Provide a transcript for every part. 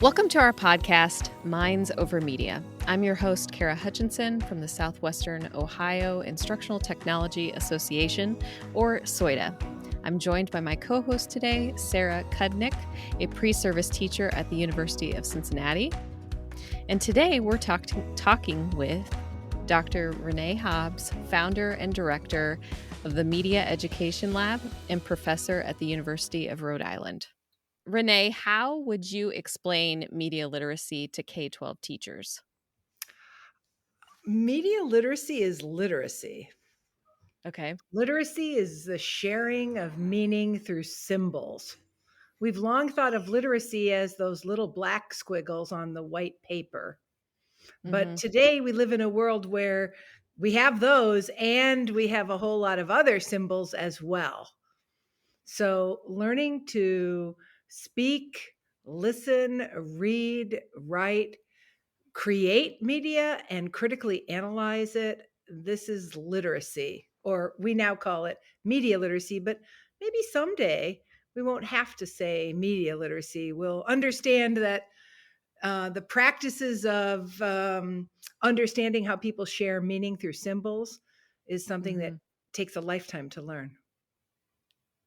Welcome to our podcast, Minds Over Media. I'm your host, Kara Hutchinson from the Southwestern Ohio Instructional Technology Association, or SOITA. I'm joined by my co-host today, Sarah Cudnik, a pre-service teacher at the University of Cincinnati. And today we're talking with Dr. Renee Hobbs, founder and director of the Media Education Lab and professor at the University of Rhode Island. Renee, how would you explain media literacy to K-12 teachers? Media literacy is literacy. Okay. Literacy is the sharing of meaning through symbols. We've long thought of literacy as those little black squiggles on the white paper. But today we live in a world where we have those and we have a whole lot of other symbols as well. So learning to speak, listen, read, write, create media and critically analyze it, this is literacy, or we now call it media literacy, but maybe someday we won't have to say media literacy. We'll understand that the practices of understanding how people share meaning through symbols is something that takes a lifetime to learn.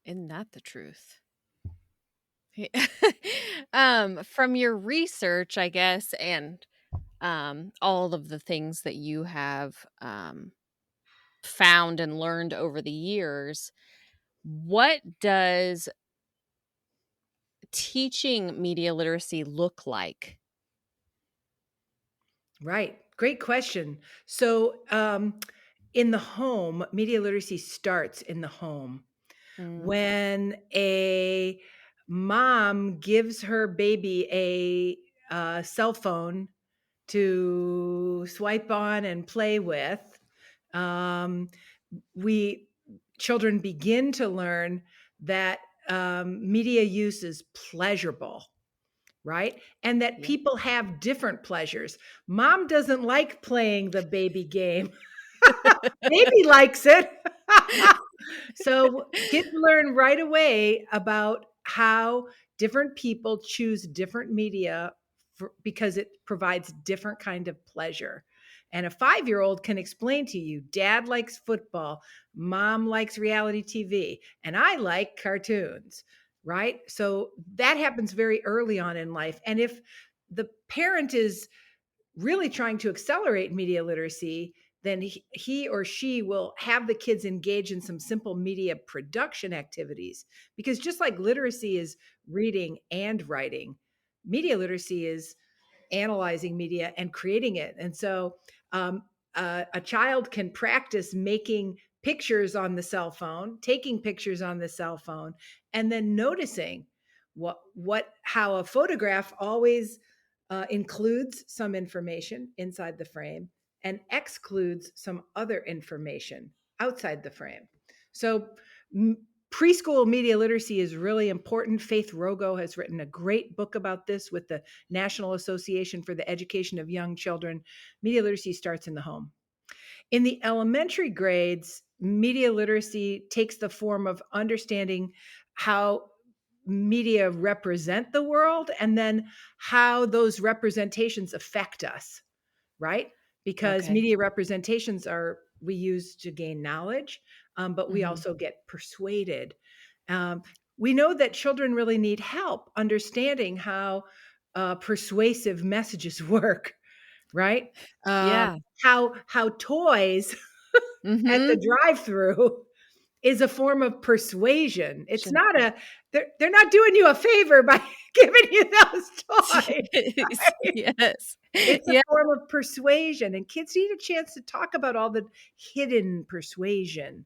Isn't that the truth? From your research, I guess, and all of the things that you have found and learned over the years, what does teaching media literacy look like? Right. Great question. So, in the home, media literacy starts in the home. When a mom gives her baby a cell phone to swipe on and play with, we children begin to learn that media use is pleasurable, right? And that people have different pleasures. Mom doesn't like playing the baby game. Baby likes it. So kids learn right away about how different people choose different media because it provides different kind of pleasure. And a 5-year-old can explain to you, dad likes football, mom likes reality TV, and I like cartoons, right? So that happens very early on in life. And if the parent is really trying to accelerate media literacy, then he or she will have the kids engage in some simple media production activities. Because just like literacy is reading and writing, media literacy is analyzing media and creating it. And so a child can practice making pictures on the cell phone, taking pictures on the cell phone, and then noticing how a photograph always includes some information inside the frame and excludes some other information outside the frame. So preschool media literacy is really important. Faith Rogo has written a great book about this with the National Association for the Education of Young Children. Media literacy starts in the home. In the elementary grades, media literacy takes the form of understanding how media represent the world and then how those representations affect us, right? Because media representations we use to gain knowledge, but we also get persuaded. We know that children really need help understanding how persuasive messages work, right? How toys at the drive-through is a form of persuasion. It's not they're not doing you a favor by giving you those toys. Right? Yes. It's a form of persuasion, and kids need a chance to talk about all the hidden persuasion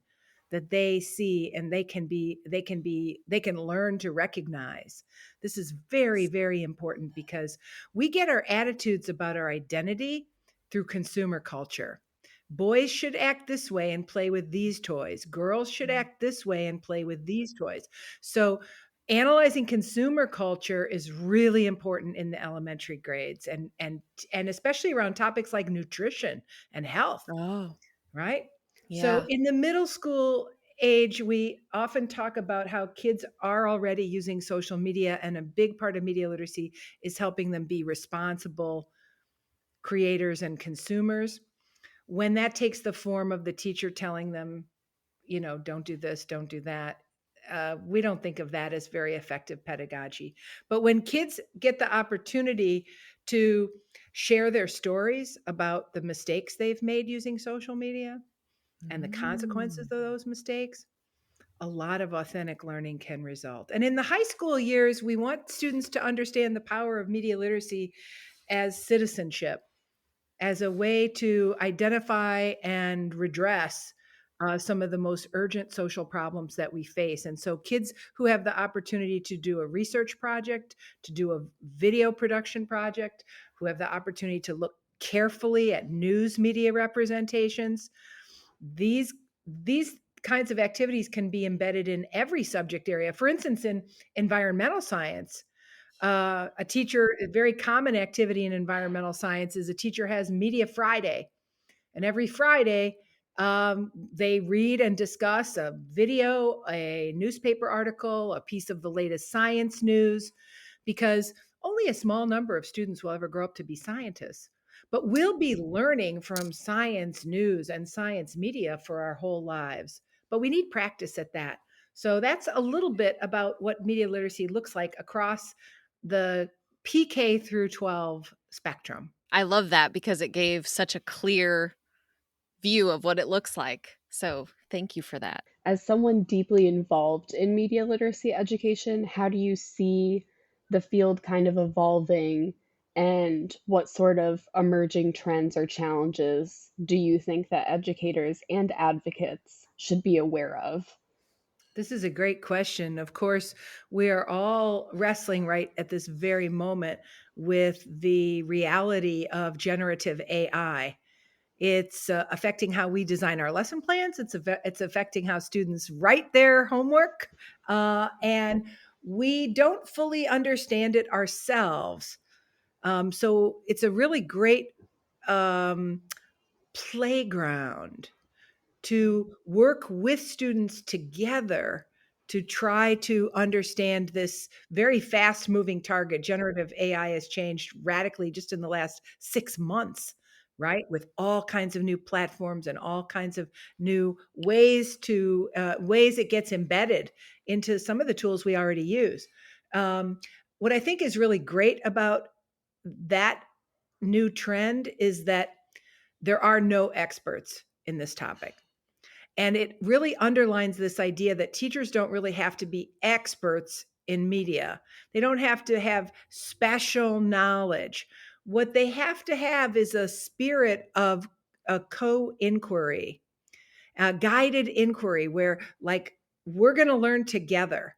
that they see and they can learn to recognize. This is very, very important because we get our attitudes about our identity through consumer culture. Boys should act this way and play with these toys. Girls should act this way and play with these toys. So analyzing consumer culture is really important in the elementary grades and especially around topics like nutrition and health, right? So in the middle school age, we often talk about how kids are already using social media, and a big part of media literacy is helping them be responsible creators and consumers. When that takes the form of the teacher telling them, don't do this, don't do that, we don't think of that as very effective pedagogy. But when kids get the opportunity to share their stories about the mistakes they've made using social media and the consequences of those mistakes, a lot of authentic learning can result. And in the high school years, we want students to understand the power of media literacy as citizenship, as a way to identify and redress some of the most urgent social problems that we face. And so kids who have the opportunity to do a research project, to do a video production project, who have the opportunity to look carefully at news media representations, these kinds of activities can be embedded in every subject area. For instance, in environmental science, a very common activity in environmental science is a teacher has Media Friday. And every Friday, they read and discuss a video, a newspaper article, a piece of the latest science news, because only a small number of students will ever grow up to be scientists. But we'll be learning from science news and science media for our whole lives. But we need practice at that. So that's a little bit about what media literacy looks like across the PK through 12 spectrum. I love that because it gave such a clear view of what it looks like. So thank you for that. As someone deeply involved in media literacy education, how do you see the field kind of evolving, and what sort of emerging trends or challenges do you think that educators and advocates should be aware of? This is a great question. Of course, we are all wrestling right at this very moment with the reality of generative AI. It's affecting how we design our lesson plans. It's affecting how students write their homework. And we don't fully understand it ourselves. So it's a really great playground to work with students together to try to understand this very fast moving target. Generative AI has changed radically just in the last 6 months, right? With all kinds of new platforms and all kinds of new ways it gets embedded into some of the tools we already use. What I think is really great about that new trend is that there are no experts in this topic. And it really underlines this idea that teachers don't really have to be experts in media. They don't have to have special knowledge. What they have to have is a spirit of a co-inquiry, a guided inquiry where, like, we're going to learn together,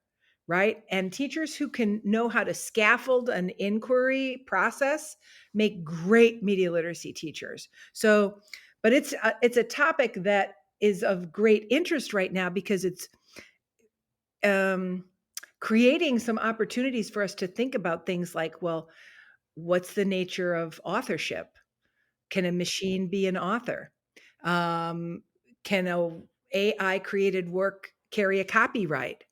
right? And teachers who can know how to scaffold an inquiry process make great media literacy teachers. So, but it's a topic that is of great interest right now because it's creating some opportunities for us to think about things like, well, what's the nature of authorship? Can a machine be an author? Can a AI created work carry a copyright?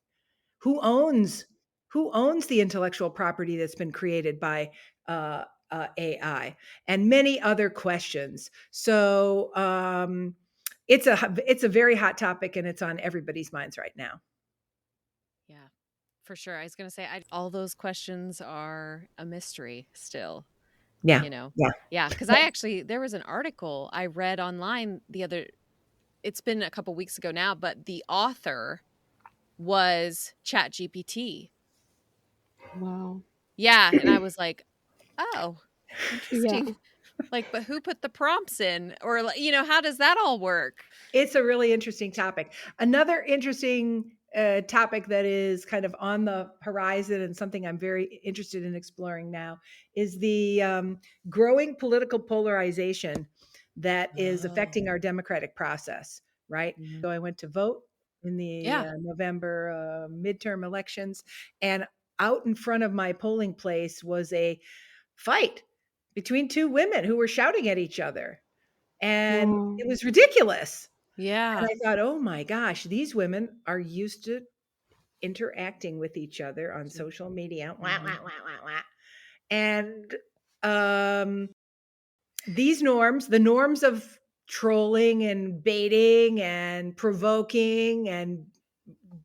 Who owns the intellectual property that's been created by AI? And many other questions. So it's a very hot topic, and it's on everybody's minds right now. Yeah, for sure. I was going to say, all those questions are a mystery still. Yeah. Yeah. Because there was an article I read online it's been a couple weeks ago now, but the author was ChatGPT. Wow. Yeah. And I was like, oh, interesting. Yeah. Like, but who put the prompts in? Or, how does that all work? It's a really interesting topic. Another interesting topic that is kind of on the horizon and something I'm very interested in exploring now is the growing political polarization that is affecting our democratic process, right? Mm-hmm. So I went to vote in the November midterm elections, and out in front of my polling place was a fight between two women who were shouting at each other. And it was ridiculous. Yeah. I thought, oh my gosh, these women are used to interacting with each other on social media. Wah, Mhm. wah, wah, wah, wah. And um, these norms, the norms of trolling and baiting and provoking and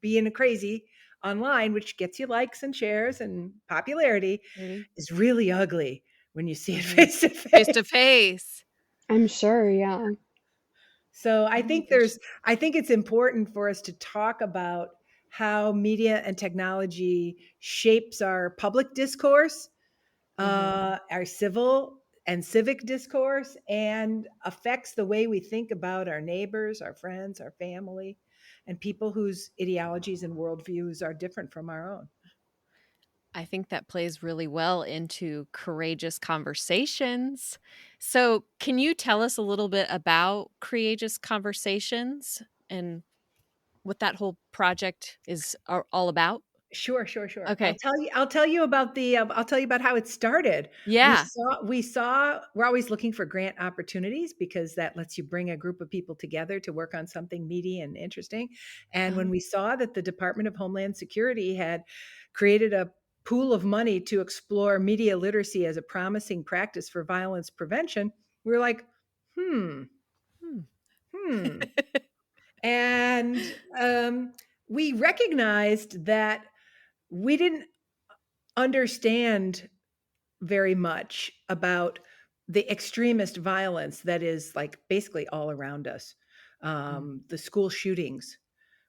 being crazy online, which gets you likes and shares and popularity, Ready? is really ugly when you see it Mhm. face to Face to face. face. I'm sure, yeah. So Oh my gosh. I think it's important for us to talk about how media and technology shapes our public discourse, Mhm. our civil and civic discourse, and affects the way we think about our neighbors, our friends, our family, and people whose ideologies and worldviews are different from our own. I think that plays really well into courageous conversations. So, can you tell us a little bit about courageous conversations and what that whole project is all about? Sure, sure, sure. Okay. I'll tell you about I'll tell you about how it started. Yeah. We're always looking for grant opportunities because that lets you bring a group of people together to work on something meaty and interesting. And when Uh-huh. we saw that the Department of Homeland Security had created a pool of money to explore media literacy as a promising practice for violence prevention, we were like, hmm, Hmm. hmm. And we recognized that we didn't understand very much about the extremist violence that is like basically all around us. Mm. The school shootings,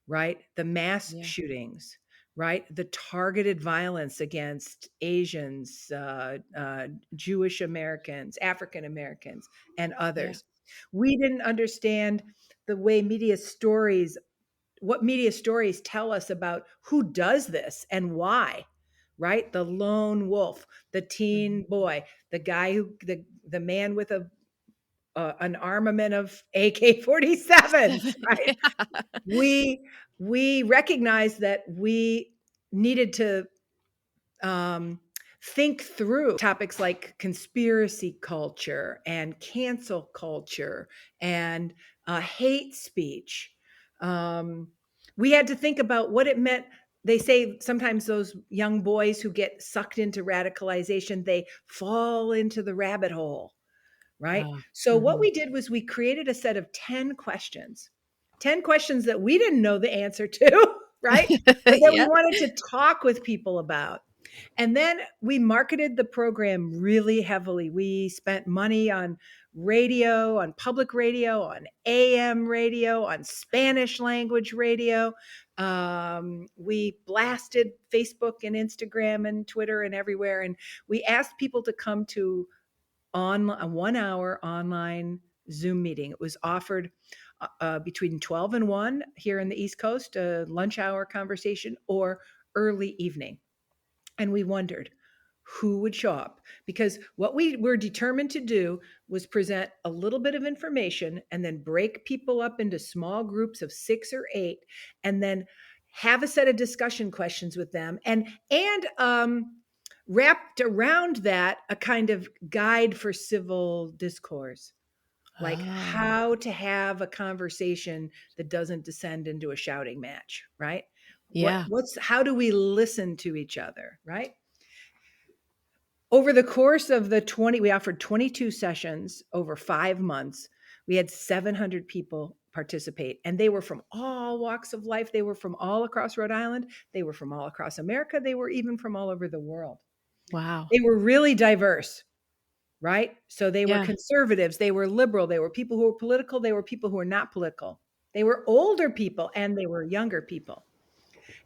right? The mass Yeah. shootings, right? The targeted violence against Asians, Jewish Americans, African Americans, and Yeah. others. We didn't understand the way what media stories tell us about who does this and why, right? The lone wolf, the Mhm. teen boy, the guy the man with an armament of AK-47s, right? Yeah. We recognized that we needed to um, think through topics like conspiracy culture and cancel culture and hate speech. Um, we had to think about what it meant. They say sometimes those young boys who get sucked into radicalization, they fall into the rabbit hole, right? Oh. So what Mhm. we did was we created a set of 10 questions that we didn't know the answer to, right? But that we Yeah. wanted to talk with people about. And then we marketed the program really heavily. We spent money on radio, on public radio, on AM radio, on Spanish language radio. We blasted Facebook and Instagram and Twitter and everywhere. And we asked people to come to a 1 hour online Zoom meeting. It was offered between 12 and 1 here in the East Coast, a lunch hour conversation, or early evening. And we wondered who would show up because what we were determined to do was present a little bit of information and then break people up into small groups of 6 or 8 and then have a set of discussion questions with them and wrapped around that a kind of guide for civil discourse, like Oh. how to have a conversation that doesn't descend into a shouting match, right? Yeah. How do we listen to each other, right? Over the course of we offered 22 sessions over 5 months. We had 700 people participate, and they were from all walks of life. They were from all across Rhode Island. They were from all across America. They were even from all over the world. Wow. They were really diverse, right? So they were Yeah. conservatives, they were liberal, they were people who were political, they were people who were not political. They were older people and they were younger people.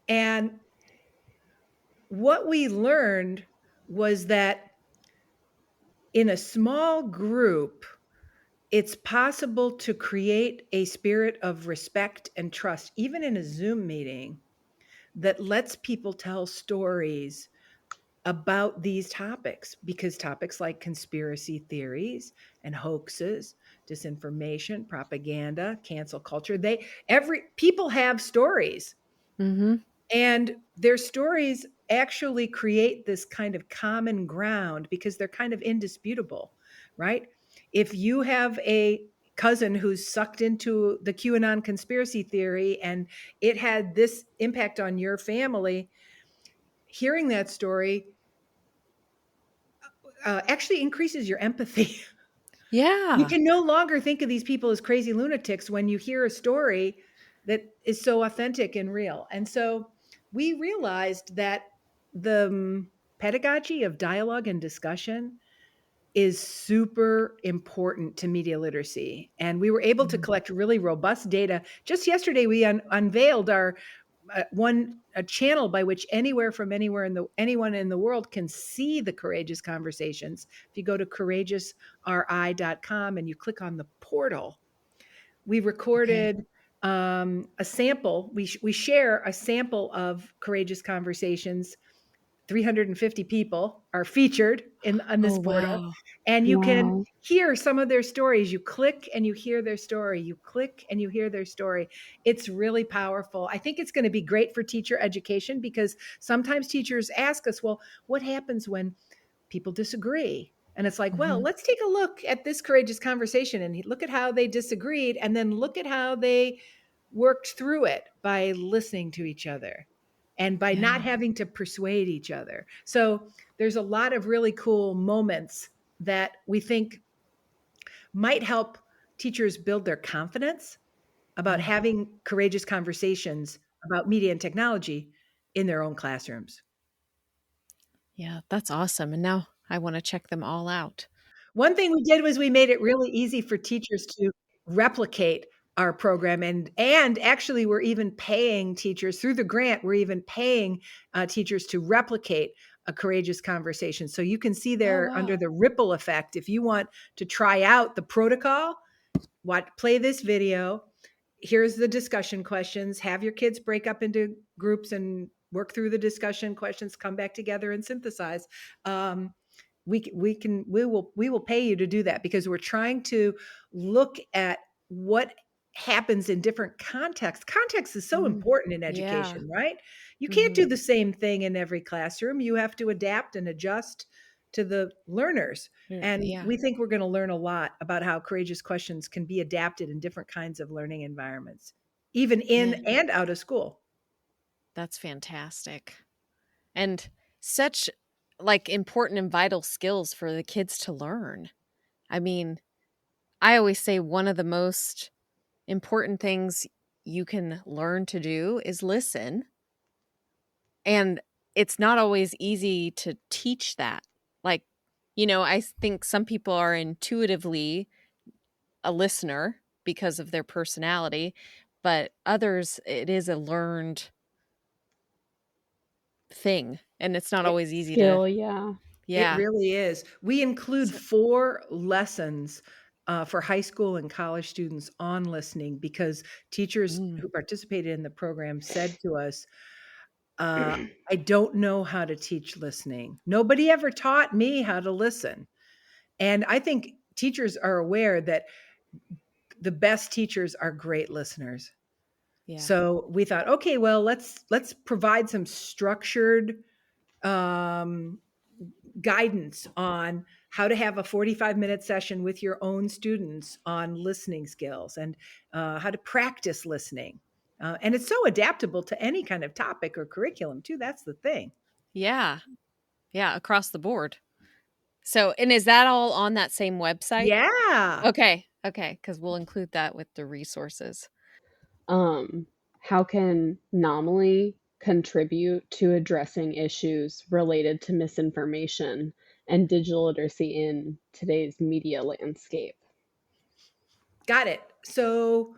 And what we learned was that in a small group, it's possible to create a spirit of respect and trust, even in a Zoom meeting, that lets people tell stories about these topics, because topics like conspiracy theories and hoaxes, disinformation, propaganda, cancel culture, every people have stories, Mhm. and their stories actually create this kind of common ground because they're kind of indisputable, right? If you have cousin who's sucked into the QAnon conspiracy theory and it had this impact on your family, hearing that story actually increases your empathy. You Yeah. can no longer think of these people as crazy lunatics when you hear a story that is so authentic and real. And so we realized that the pedagogy of dialogue and discussion is super important to media literacy. And we were able to collect really robust data. Just yesterday, we unveiled our a channel by which anyone in the world can see the Courageous Conversations. If you go to courageousri.com and you click on the portal, we recorded a sample. We share a sample of Courageous Conversations. 350 people are featured on this Oh, portal, wow. and you can Wow. hear some of their stories. You click and you hear their story. You click and you hear their story. It's really powerful. I think it's going to be great for teacher education because sometimes teachers ask us, well, what happens when people disagree? And it's like, well, Mhm. let's take a look at this courageous conversation and look at how they disagreed and then look at how they worked through it by listening to each other and by not Yeah. having to persuade each other. So there's a lot of really cool moments that we think might help teachers build their confidence about Yeah. having courageous conversations about media and technology in their own classrooms. Yeah, that's awesome. And now I want to check them all out. One thing we did was we made it really easy for teachers to replicate our program, and actually we're even paying teachers through the grant. We're even paying teachers to replicate a courageous conversation. So you can see Oh, there under wow. the ripple effect. If you want to try out the protocol, play this video. Here's the discussion questions. Have your kids break up into groups and work through the discussion questions. Come back together and synthesize. Um, we will pay you to do that because we're trying to look at what happens in different contexts. Context is so Mhm. important in Yeah. education, right? You can't do Mhm. the same thing in every classroom. You have to adapt and adjust to the learners. And Yeah. we think we're going to learn a lot about how courageous questions can be adapted in different kinds of learning environments, even in Man, and out of school. that's fantastic. And such like important and vital skills for the kids to learn. I mean, I always say one of the most important things you can learn to do is listen. And it's not always easy to teach that. Like, I think some people are intuitively a listener because of their personality, but others, it is a learned thing. And it's not always easy to, Skill, yeah. It yeah. really is. We include So, 4 lessons, for high school and college students on listening because teachers mm, who participated in the program said to us, "I don't know how to teach listening. Nobody ever taught me how to listen." And I think teachers are aware that the best teachers are great listeners. yeah. So we thought, okay, well, let's provide some structured um, guidance on how to have a 45-minute session with your own students on listening skills and how to practice listening. And it's so adaptable to any kind of topic or curriculum, too. That's the thing. Yeah. Yeah. Across the board. So, and is that all on that same website? Yeah. Okay. Okay. Because we'll include that with the resources. Um, how can Anomaly contribute to addressing issues related to misinformation and digital literacy in today's media landscape? Got it. So,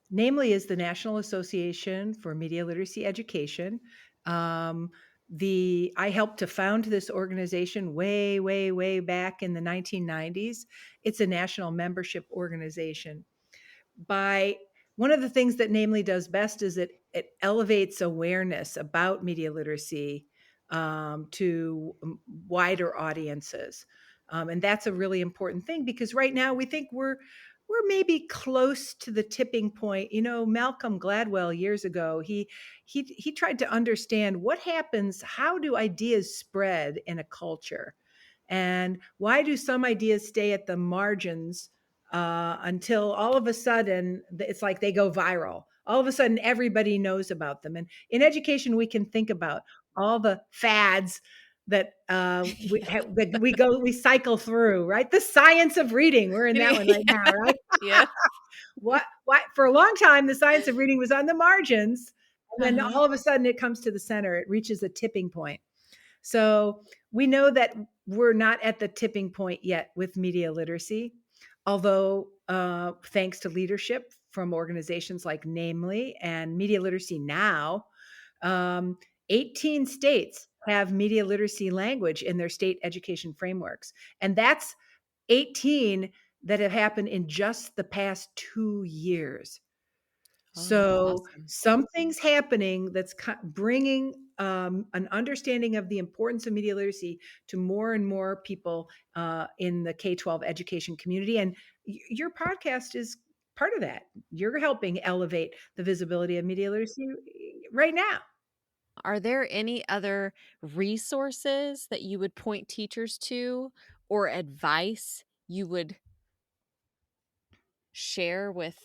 namely, is the National Association for Media Literacy Education. Um, I helped to found this organization way, way, way back in the 1990s. It's a national membership organization. By One of the things that Namely does best is it elevates awareness about media literacy to wider audiences. And that's a really important thing because right now we think we're maybe close to the tipping point. You know, Malcolm Gladwell years ago, he tried to understand what happens, how do ideas spread in a culture? And why do some ideas stay at the margins until all of a sudden it's like they go viral. All of a sudden, everybody knows about them. And in education, we can think about all the fads that we cycle through, right? The science of reading. We're in that one right now, right? Yeah. What for a long time, the science of reading was on the margins. And then all of a sudden it comes to the center. It reaches a tipping point. So we know that we're not at the tipping point yet with media literacy, although thanks to leadership from organizations like Namely and Media Literacy Now, 18 states have media literacy language in their state education frameworks. And that's 18 that have happened in just the past 2 years. Oh, So awesome. something's happening that's bringing an understanding of the importance of media literacy to more and more people in the K-12 education community. And your podcast is part of that. You're helping elevate the visibility of media literacy right now. Are there any other resources that you would point teachers to or advice you would share with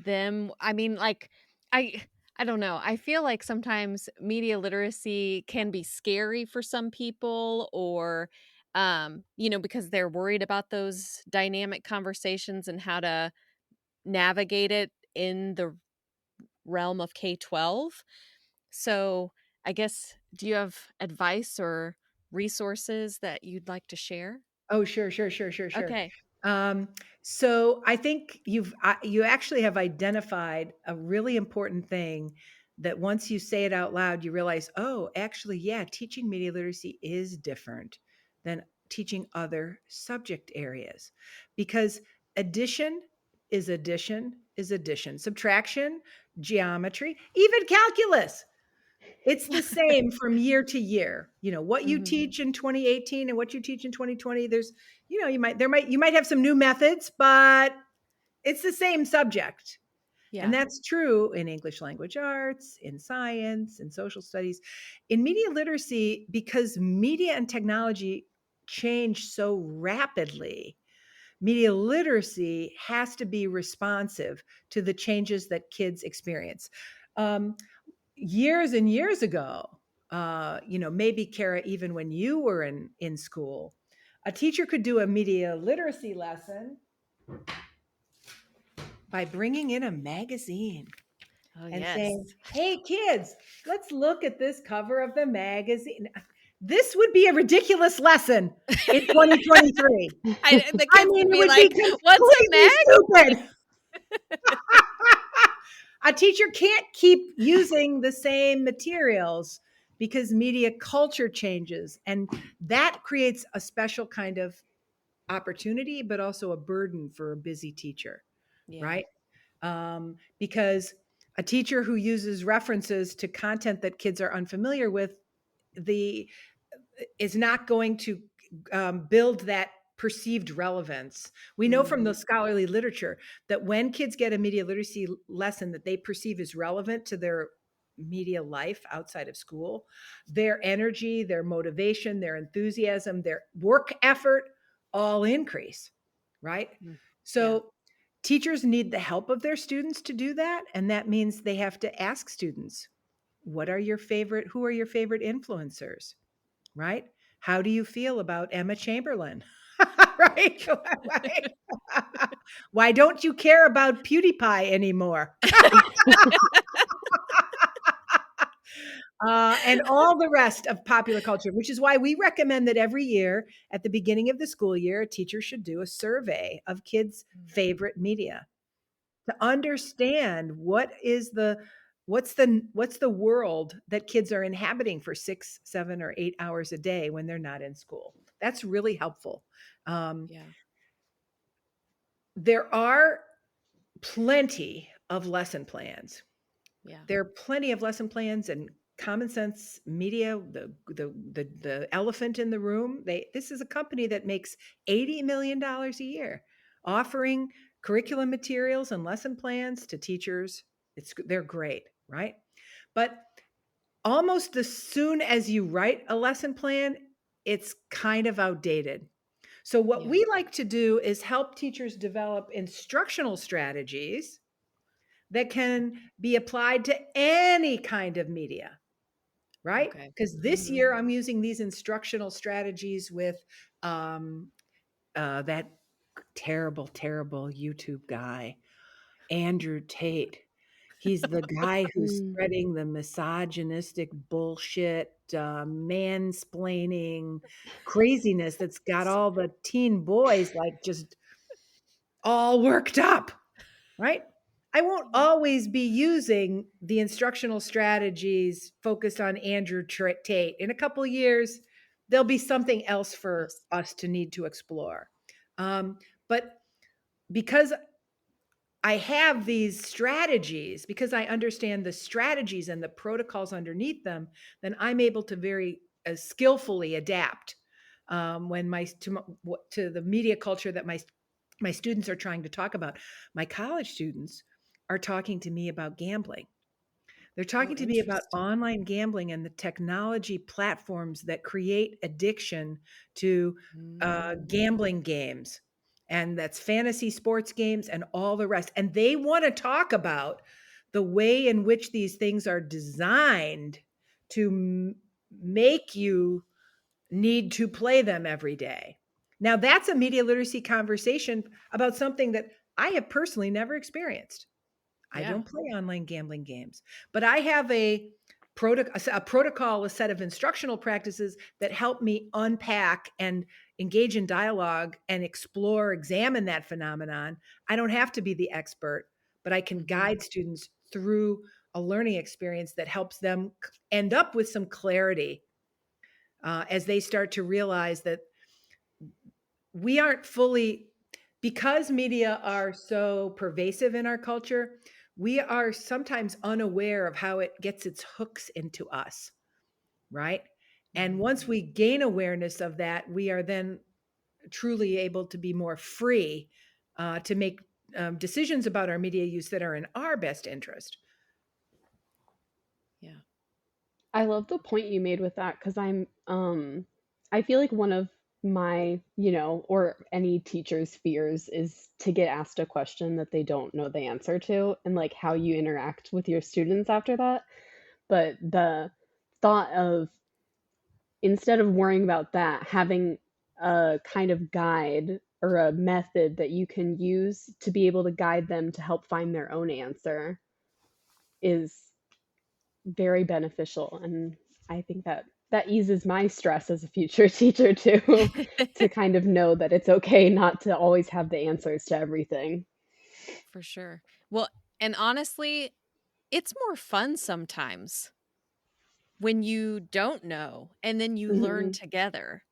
them? I mean, like, I don't know. I feel like sometimes media literacy can be scary for some people or because they're worried about those dynamic conversations and how to navigate it in the realm of K-12. So, I guess, do you have advice or resources that you'd like to share? Oh, sure. Okay. Um, so I think you actually have identified a really important thing that once you say it out loud, you realize, oh, actually, yeah, teaching media literacy is different than teaching other subject areas because addition is addition is addition, subtraction, geometry, even calculus. It's the same from year to year. What you Mhm. teach in 2018 and what you teach in 2020, there's, you might have some new methods, but it's the same subject. And Yeah. that's true in English language arts, in science, in social studies, in media literacy, because media and technology change so rapidly. Media literacy has to be responsive to the changes that kids experience. Years and years ago, maybe Kara, even when you were in school, a teacher could do a media literacy lesson by bringing in a magazine Oh, and yes. saying, "Hey, kids, let's look at this cover of the magazine." This would be a ridiculous lesson in 2023. The I kids mean, would it be would be like, "What's a completely mag?" stupid. A teacher can't keep using the same materials because media culture changes, and that creates a special kind of opportunity but also a burden for a busy teacher, Yeah. right? Because a teacher who uses references to content that kids are unfamiliar with the is not going to build that perceived relevance. We know from the scholarly literature that when kids get a media literacy lesson that they perceive as relevant to their media life outside of school, their energy, their motivation, their enthusiasm, their work effort all increase, right? Mm. Yeah. So teachers need the help of their students to do that. And that means they have to ask students, who are your favorite influencers? Right? How do you feel about Emma Chamberlain? Right? Why don't you care about PewDiePie anymore? And all the rest of popular culture, which is why we recommend that every year at the beginning of the school year, a teacher should do a survey of kids' favorite media to understand what's the world that kids are inhabiting for 6, 7, or 8 hours a day when they're not in school. That's really helpful. Yeah. There are plenty of lesson plans. Yeah. There are plenty of lesson plans and common sense media. The elephant in the room. This is a company that makes $80 million a year, offering curriculum materials and lesson plans to teachers. They're great, right? But almost as soon as you write a lesson plan, it's kind of outdated. So what Yeah. we like to do is help teachers develop instructional strategies that can be applied to any kind of media, right? Okay. Because this year I'm using these instructional strategies with that terrible, terrible YouTube guy, Andrew Tate. He's the guy who's Mm. spreading the misogynistic bullshit, mansplaining craziness that's got all the teen boys like just all worked up, right? I won't always be using the instructional strategies focused on Andrew Tate. In a couple of years, there'll be something else for Yes. us to need to explore. But because I have these strategies, because I understand the strategies and the protocols underneath them, then I'm able to very skillfully adapt when to the media culture that my students are trying to talk about. My college students are talking to me about gambling. They're Oh, talking to me about interesting. online gambling and the technology platforms that create addiction to gambling games. And that's fantasy sports games and all the rest. And they want to talk about the way in which these things are designed to make you need to play them every day. Now, that's a media literacy conversation about something that I have personally never experienced. I Yeah. don't play online gambling games, but I have a protocol, a set of instructional practices that help me unpack and engage in dialogue and explore, examine that phenomenon. I don't have to be the expert, but I can guide students through a learning experience that helps them end up with some clarity as they start to realize that we aren't fully, because media are so pervasive in our culture, we are sometimes unaware of how it gets its hooks into us, right? And once we gain awareness of that, we are then truly able to be more free to make decisions about our media use that are in our best interest. Yeah. I love the point you made with that because I feel like one of my, or any teacher's fears is to get asked a question that they don't know the answer to and like how you interact with your students after that. But the thought of instead of worrying about that, having a kind of guide or a method that you can use to be able to guide them to help find their own answer is very beneficial. And I think that that eases my stress as a future teacher too, to kind of know that it's okay not to always have the answers to everything. For sure. Well, and honestly, it's more fun sometimes when you don't know and then you learn Mhm. together.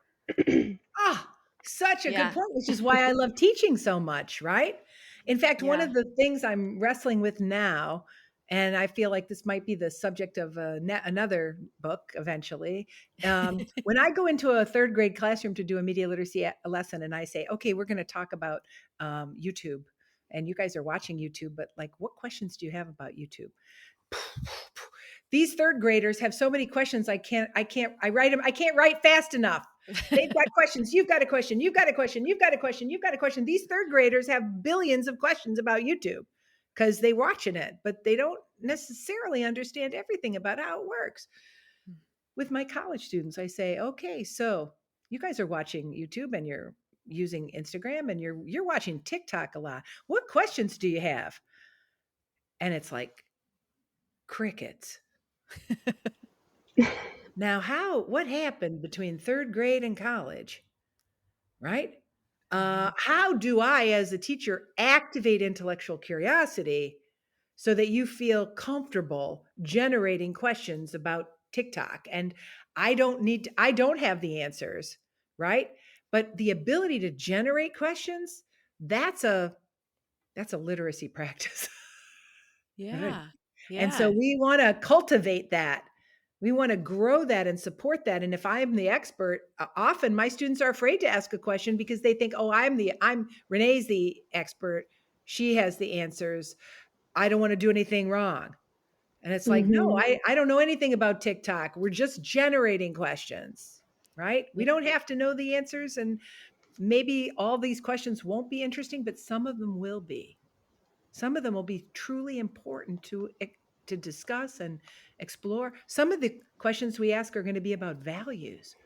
Ah, such a good Yeah. point, which is why I love teaching so much, right? In fact, one Yeah. of the things I'm wrestling with now, and I feel like this might be the subject of another book eventually. When I go into a third grade classroom to do a media literacy lesson, and I say, "Okay, we're going to talk about YouTube," and you guys are watching YouTube, but like, what questions do you have about YouTube? These third graders have so many questions. I can't write fast enough. They've got questions. You've got a question. You've got a question. You've got a question. You've got a question. These third graders have billions of questions about YouTube because they watching it, but they don't necessarily understand everything about how it works. With my college students, I say, okay, so you guys are watching YouTube and you're using Instagram and you're watching TikTok a lot. What questions do you have? And it's like crickets. Now, what happened between third grade and college, right? How do I, as a teacher, activate intellectual curiosity so that you feel comfortable generating questions about TikTok? And I don't have the answers, right? But the ability to generate questions, that's a literacy practice. Right. Yeah. And so Yeah. we want to cultivate that. We want to grow that and support that. And if I'm the expert, often my students are afraid to ask a question because they think, "Oh, I'm Renee's the expert. She has the answers. I don't want to do anything wrong." And it's like, "No, Mhm. I don't know anything about TikTok. We're just generating questions." Right? We Yeah. don't have to know the answers, and maybe all these questions won't be interesting, but some of them will be. Some of them will be truly important to discuss and explore. Some of the questions we ask are going to be about values,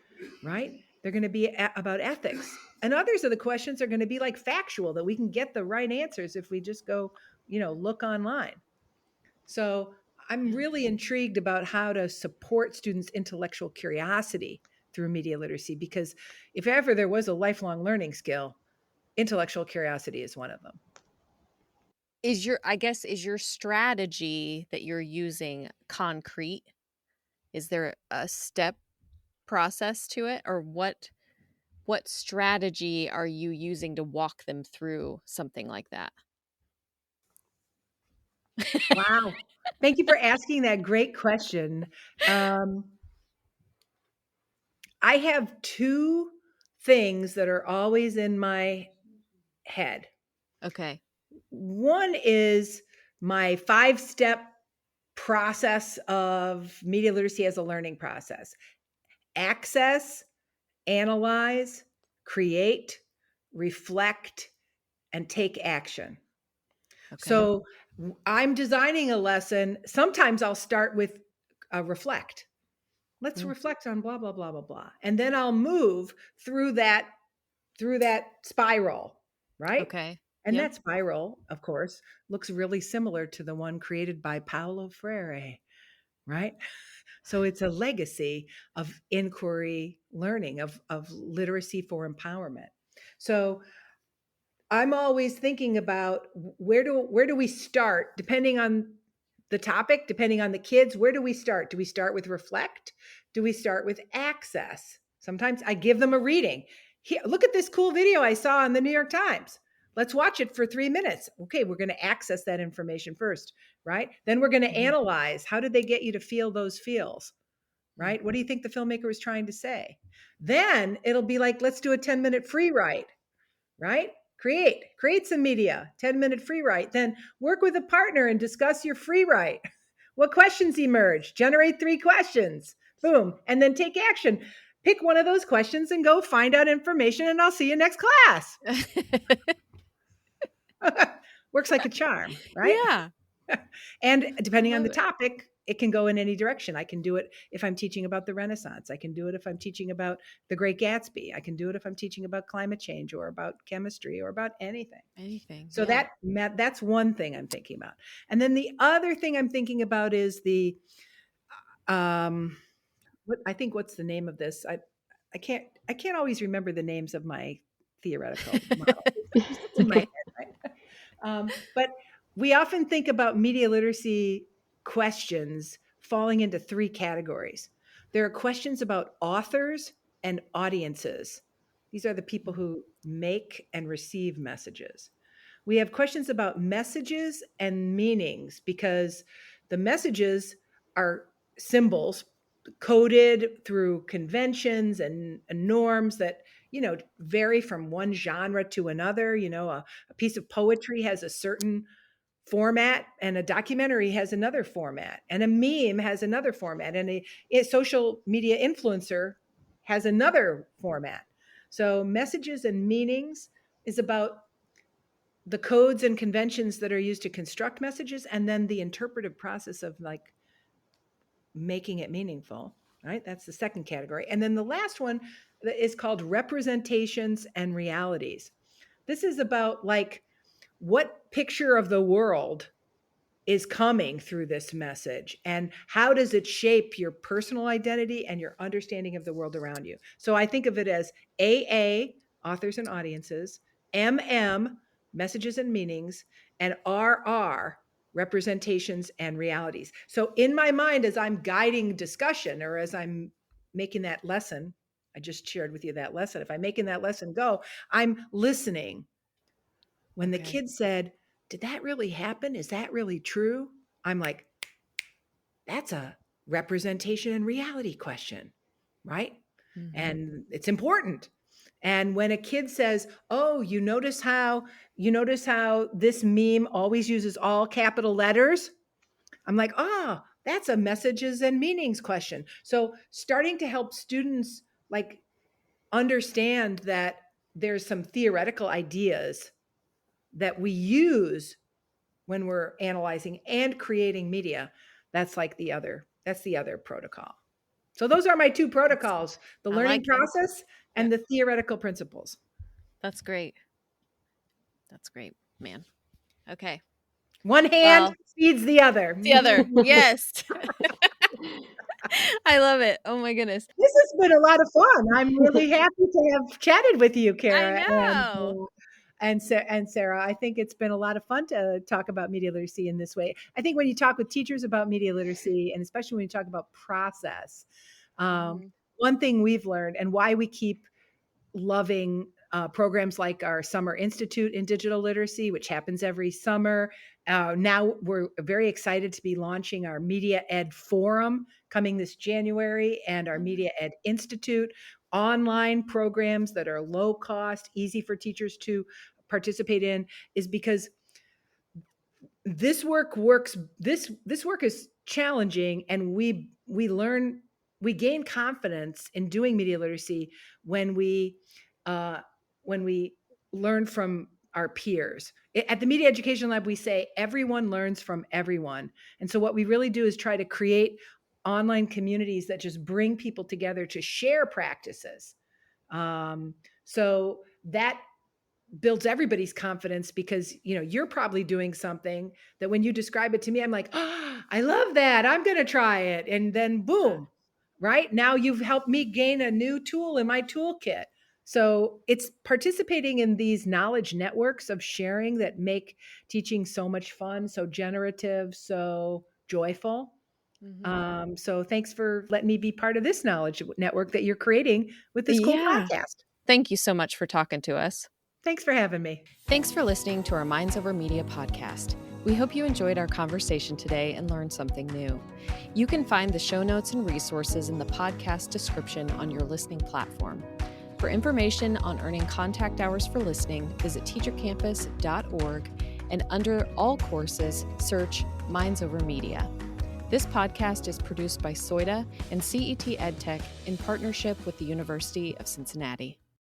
right? They're going to be about ethics. And others of the questions are going to be like factual, that we can get the right answers if we just go, look online. So I'm really intrigued about how to support students' intellectual curiosity through media literacy, because if ever there was a lifelong learning skill, intellectual curiosity is one of them. Is your strategy that you're using concrete? Is there a step process to it, or what strategy are you using to walk them through something like that? Wow. Thank you for asking that great question. I have two things that are always in my head. Okay. One is my 5-step process of media literacy as a learning process: access, analyze, create, reflect, and take action. Okay. So I'm designing a lesson. Sometimes I'll start with reflect. Let's reflect on blah, blah, blah, blah, blah. And then I'll move through that spiral, right? Okay. And that spiral, of course, looks really similar to the one created by Paulo Freire, right? So it's a legacy of inquiry learning, of literacy for empowerment. So I'm always thinking about where do we start, depending on the topic, depending on the kids. Where do we start? Do we start with reflect? Do we start with access? Sometimes I give them a reading. Here, look at this cool video I saw on the New York Times. Let's watch it for 3 minutes. Okay, we're going to access that information first, right? Then we're going to analyze. How did they get you to feel those feels, right? What do you think the filmmaker was trying to say? Then it'll be like, let's do a 10-minute free write, right? Create some media, 10-minute free write. Then work with a partner and discuss your free write. What questions emerge? Generate 3 questions. Boom. And then take action. Pick one of those questions and go find out information, and I'll see you next class. Works like a charm, right? Yeah. And depending on the topic, it can go in any direction. I can do it if I'm teaching about the Renaissance. I can do it if I'm teaching about the Great Gatsby. I can do it if I'm teaching about climate change or about chemistry or about anything. So that's one thing I'm thinking about. And then the other thing I'm thinking about is the what's the name of this? I can't always remember the names of my theoretical models. It's in my head, right? But we often think about media literacy questions falling into 3 categories. There are questions about authors and audiences. These are the people who make and receive messages. We have questions about messages and meanings, because the messages are symbols coded through conventions and norms that vary from one genre to another. A piece of poetry has a certain format, and a documentary has another format, and a meme has another format, and a social media influencer has another format. So messages and meanings is about the codes and conventions that are used to construct messages, and then the interpretive process of making it meaningful, right? That's the second category. And then the last one is called representations and realities. This is about what picture of the world is coming through this message, and how does it shape your personal identity and your understanding of the world around you. So I think of it as AA, authors and audiences, MM, messages and meanings, and RR, representations and realities. So in my mind, as I'm guiding discussion, or as I'm making that lesson, I just shared with you that lesson. If I'm making that lesson go, I'm listening. When the kid said, "Did that really happen? Is that really true?" I'm like, that's a representation and reality question, right? And it's important. And when a kid says, "Oh, you notice how this meme always uses all capital letters?" I'm like, "Oh, that's a messages and meanings question." So starting to help students understand that there's some theoretical ideas that we use when we're analyzing and creating media. That's the other protocol. So those are my two protocols, the learning process and the theoretical principles. That's great. That's great, man. Okay. One hand feeds the other. The other. Yes. I love it. Oh my goodness. This has been a lot of fun. I'm really happy to have chatted with you, Kara. I know. And Sarah, I think it's been a lot of fun to talk about media literacy in this way. I think when you talk with teachers about media literacy, and especially when you talk about process, one thing we've learned and why we keep loving programs like our Summer Institute in Digital Literacy, which happens every summer. Now we're very excited to be launching our Media Ed Forum coming this January, and our Media Ed Institute, online programs that are low cost, easy for teachers to participate in, is because this work is challenging, and we gain confidence in doing media literacy when we learn from our peers. At the Media Education Lab, we say everyone learns from everyone. And so what we really do is try to create online communities that just bring people together to share practices. So that builds everybody's confidence, because you're probably doing something that when you describe it to me, I'm like, oh, I love that, I'm going to try it. And then boom, right now you've helped me gain a new tool in my toolkit. So it's participating in these knowledge networks of sharing that make teaching so much fun, so generative, so joyful. So thanks for letting me be part of this knowledge network that you're creating with this cool podcast. Thank you so much for talking to us. Thanks for having me. Thanks for listening to our Minds Over Media podcast. We hope you enjoyed our conversation today and learned something new. You can find the show notes and resources in the podcast description on your listening platform. For information on earning contact hours for listening, visit teachercampus.org, and under all courses, search Minds Over Media. This podcast is produced by Soida and CET EdTech in partnership with the University of Cincinnati.